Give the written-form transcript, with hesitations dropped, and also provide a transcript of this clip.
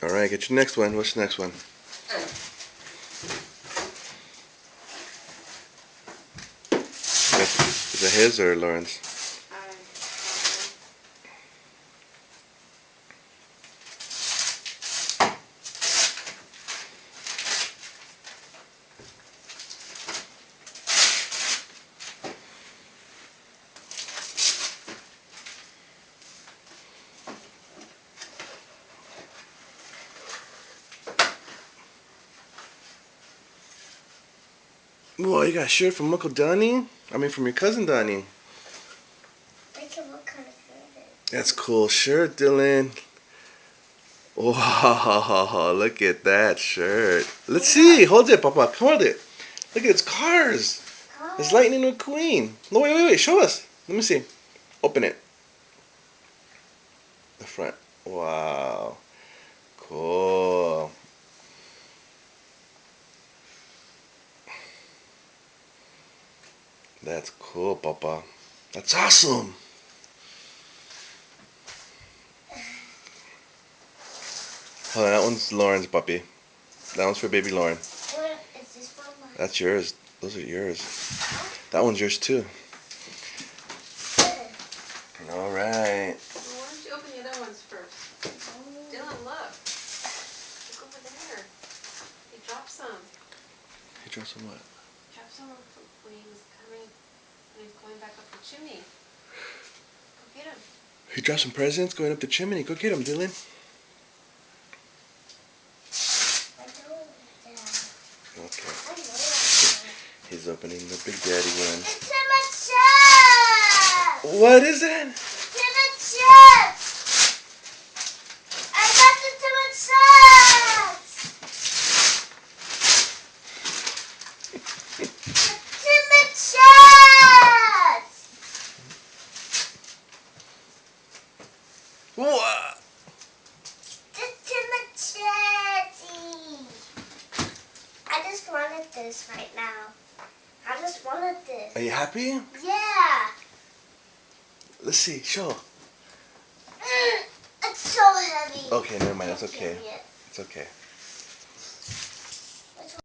Alright, get your next one. What's the next one? Is it his or Lauren's? Whoa, you got a shirt from Uncle Donnie? I mean, from your cousin Donnie. What kind of shirt is it? That's a cool shirt, Dylan. Wow, look at that shirt. Let's see. Hold it, Papa. Hold it. Look at it's cars. It's Lightning McQueen. No, wait. Show us. Let me see. Open it. The front. Wow. Cool. That's cool, Papa. That's awesome. Hold on, that one's Lauren's, puppy. That one's for baby Lauren. What is this for? That's yours. Those are yours. That one's yours too. All right. Well, why don't you open the other ones first? Dylan, look. Look over there. He dropped some. He dropped some what? He dropped some when he was coming, when he was going back up the chimney. Go get him. He dropped some presents going up the chimney. Go get him, Dylan. Okay. He's opening the Big Daddy one. It's in my chest! What is that? It's in my chest! I got it in my chest! It's in my chest! What? It's in my chesty! I just wanted this right now. I just wanted this. Are you happy? Yeah! Let's see. Show. It's so heavy. Okay, never mind. That's I can't okay. carry it. It's okay.